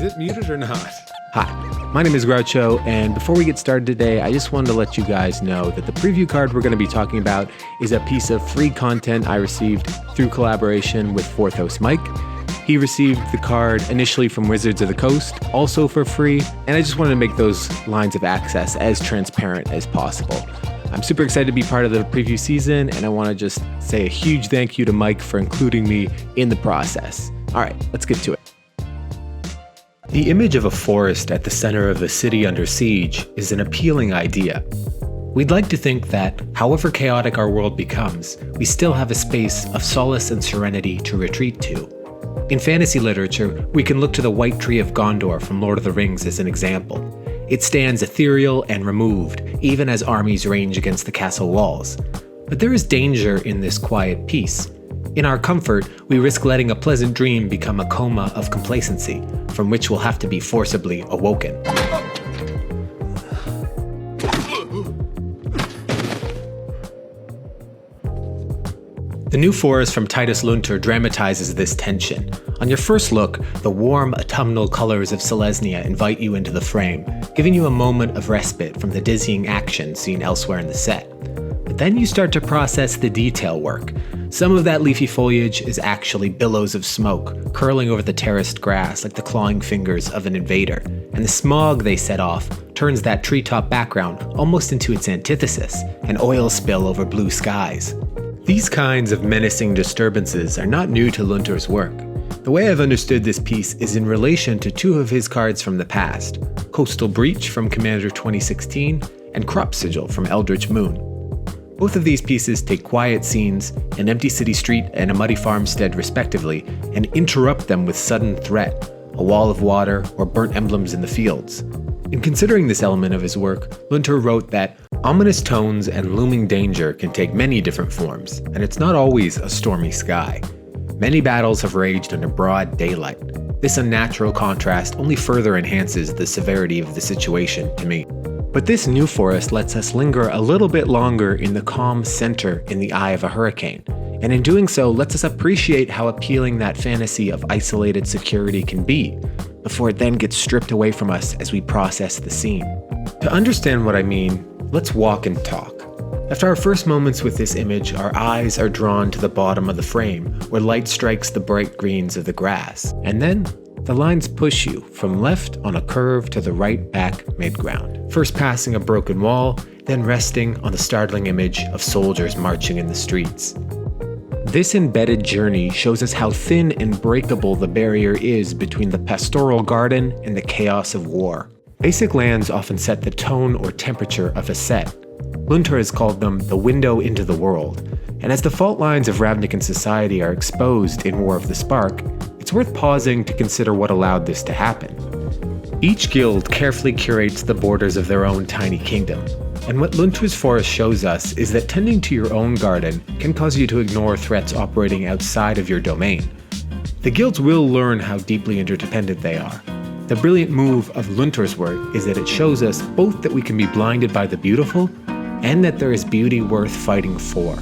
it muted or not? Hi, my name is Groucho, and before we get started today, I just wanted to let you guys know that the preview card we're going to be talking about is a piece of free content I received through collaboration with Vorthos Mike. He received the card initially from Wizards of the Coast, also for free, and I just wanted to make those lines of access as transparent as possible. I'm super excited to be part of the preview season, and I want to just say a huge thank you to Mike for including me in the process. All right, let's get to it. The image of a forest at the center of a city under siege is an appealing idea. We'd like to think that, however chaotic our world becomes, we still have a space of solace and serenity to retreat to. In fantasy literature, we can look to the White Tree of Gondor from Lord of the Rings as an example. It stands ethereal and removed, even as armies range against the castle walls. But there is danger in this quiet peace. In our comfort, we risk letting a pleasant dream become a coma of complacency, from which we'll have to be forcibly awoken. The New Forest from Titus Lunter dramatizes this tension. On your first look, the warm autumnal colors of Selesnya invite you into the frame, giving you a moment of respite from the dizzying action seen elsewhere in the set. But then you start to process the detail work. Some of that leafy foliage is actually billows of smoke, curling over the terraced grass like the clawing fingers of an invader, and the smog they set off turns that treetop background almost into its antithesis, an oil spill over blue skies. These kinds of menacing disturbances are not new to Lunter's work. The way I've understood this piece is in relation to two of his cards from the past, Coastal Breach from Commander 2016 and Crop Sigil from Eldritch Moon. Both of these pieces take quiet scenes, an empty city street and a muddy farmstead respectively, and interrupt them with sudden threat, a wall of water or burnt emblems in the fields. In considering this element of his work, Lunter wrote that ominous tones and looming danger can take many different forms, and it's not always a stormy sky. Many battles have raged under broad daylight. This unnatural contrast only further enhances the severity of the situation to me. But this New Forest lets us linger a little bit longer in the calm center in the eye of a hurricane, and in doing so lets us appreciate how appealing that fantasy of isolated security can be, before it then gets stripped away from us as we process the scene. To understand what I mean, let's walk and talk. After our first moments with this image, our eyes are drawn to the bottom of the frame, where light strikes the bright greens of the grass, and then the lines push you from left on a curve to the right back midground, first passing a broken wall, then resting on the startling image of soldiers marching in the streets. This embedded journey shows us how thin and breakable the barrier is between the pastoral garden and the chaos of war. Basic lands often set the tone or temperature of a set. Lunter has called them the window into the world, and as the fault lines of Ravnican society are exposed in War of the Spark, it's worth pausing to consider what allowed this to happen. Each guild carefully curates the borders of their own tiny kingdom, and what Lunter's Forest shows us is that tending to your own garden can cause you to ignore threats operating outside of your domain. The guilds will learn how deeply interdependent they are. The brilliant move of Lunter's work is that it shows us both that we can be blinded by the beautiful and that there is beauty worth fighting for.